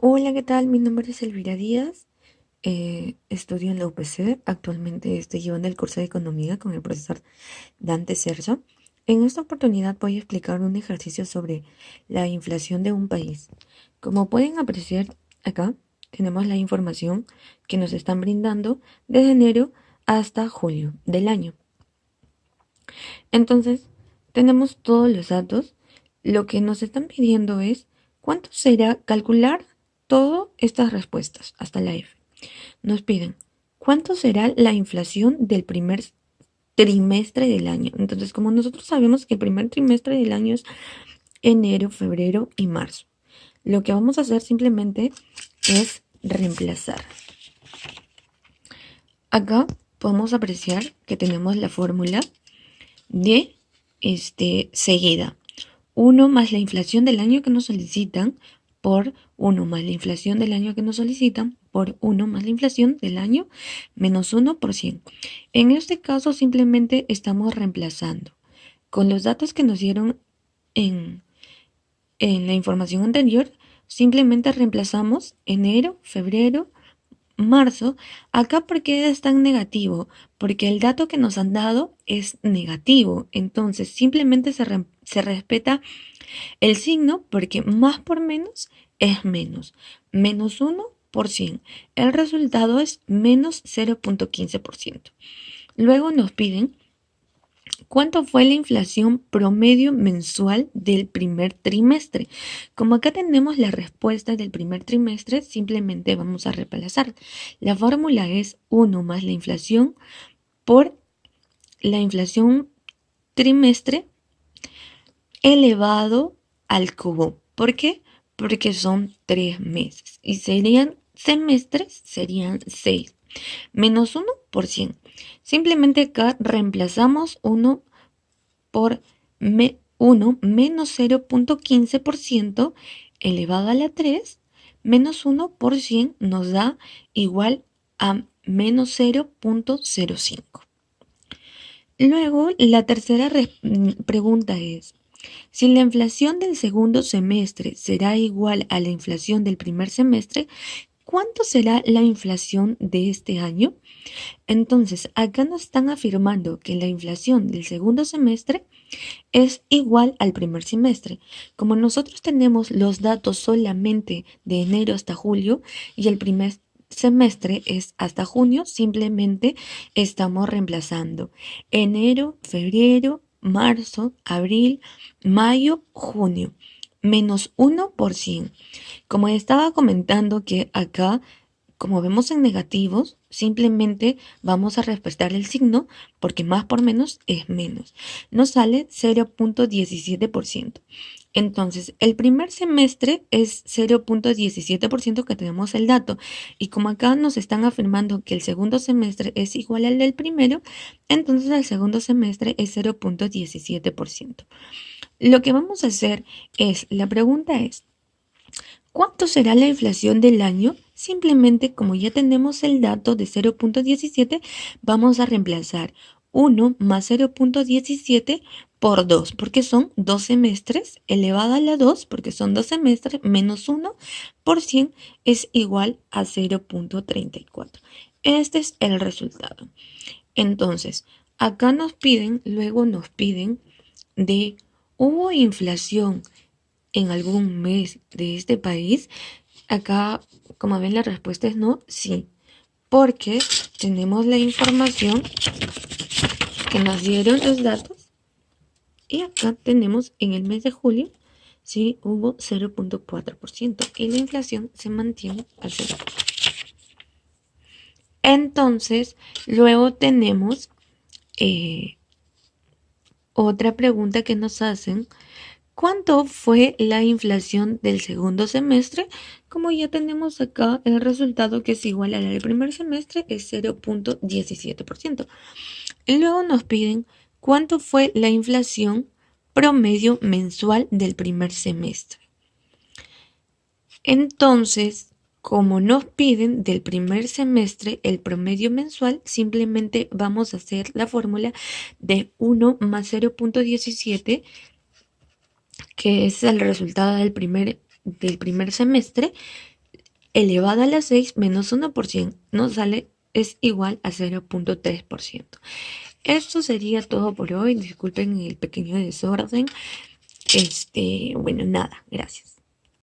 Hola, ¿qué tal? Mi nombre es Elvira Díaz. Estudio en la UPC. Actualmente estoy llevando el curso de Economía con el profesor Dante Cerzo. En esta oportunidad voy a explicar un ejercicio sobre la inflación de un país. Como pueden apreciar acá, tenemos la información que nos están brindando desde enero hasta julio del año. Entonces, tenemos todos los datos. Lo que nos están pidiendo es cuánto será calcular todas estas respuestas hasta la F. Nos piden cuánto será la inflación del primer trimestre del año. Entonces, como nosotros sabemos que el primer trimestre del año es enero, febrero y marzo, lo que vamos a hacer simplemente es reemplazar. Acá podemos apreciar que tenemos la fórmula de seguida. 1 más la inflación del año que nos solicitan por 1 más la inflación del año que nos solicitan por 1 más la inflación del año menos 1%. En este caso simplemente estamos reemplazando con los datos que nos dieron en, en la información anterior. Simplemente reemplazamos enero, febrero, marzo. Acá, ¿por qué es tan negativo? Porque el dato que nos han dado es negativo. Entonces simplemente se respeta el signo porque más por menos es menos. Menos 1%. El resultado es menos 0,15%. Luego nos piden cuánto fue la inflación promedio mensual del primer trimestre. Como acá tenemos la respuesta del primer trimestre, simplemente vamos a reemplazar. La fórmula es 1 más la inflación por la inflación trimestre elevado al cubo. ¿Por qué? Porque son 3 meses y serían semestres, serían 6. Menos 1%. Simplemente acá reemplazamos 1 por 1 menos 0,15% elevado a la 3 menos 1% nos da igual a menos 0,05. Luego, la tercera pregunta es, si la inflación del segundo semestre será igual a la inflación del primer semestre, ¿cuánto será la inflación de este año? Entonces, acá nos están afirmando que la inflación del segundo semestre es igual al primer semestre. Como nosotros tenemos los datos solamente de enero hasta julio y el primer semestre es hasta junio, simplemente estamos reemplazando enero, febrero, marzo, abril, mayo, junio, menos 1%. Como estaba comentando que acá, como vemos en negativos, simplemente vamos a respetar el signo porque más por menos es menos. Nos sale 0,17%. Entonces, el primer semestre es 0,17% que tenemos el dato. Y como acá nos están afirmando que el segundo semestre es igual al del primero, entonces el segundo semestre es 0,17%. Lo que vamos a hacer es, la pregunta es, ¿cuánto será la inflación del año? Simplemente, como ya tenemos el dato de 0,17, vamos a reemplazar 1 más 0,17 por 2, porque son 2 semestres, elevado a la 2, porque son 2 semestres, menos 1 por 100 es igual a 0,34. Este es el resultado. Entonces, acá luego nos piden de, ¿hubo inflación en algún mes de este país? Acá, como ven, la respuesta es no, sí, porque tenemos la información que nos dieron los datos y acá tenemos en el mes de julio, sí, hubo 0,4% y la inflación se mantiene al 0. Entonces, luego tenemos otra pregunta que nos hacen. ¿Cuánto fue la inflación del segundo semestre? Como ya tenemos acá el resultado que es igual a la del primer semestre, es 0,17%. Y luego nos piden cuánto fue la inflación promedio mensual del primer semestre. Entonces, como nos piden del primer semestre el promedio mensual, simplemente vamos a hacer la fórmula de 1 más 0,17, que es el resultado del primer semestre, elevado a la 6 menos 1% nos sale es igual a 0,3%. Esto sería todo por hoy. Disculpen el pequeño desorden. Bueno, nada, gracias.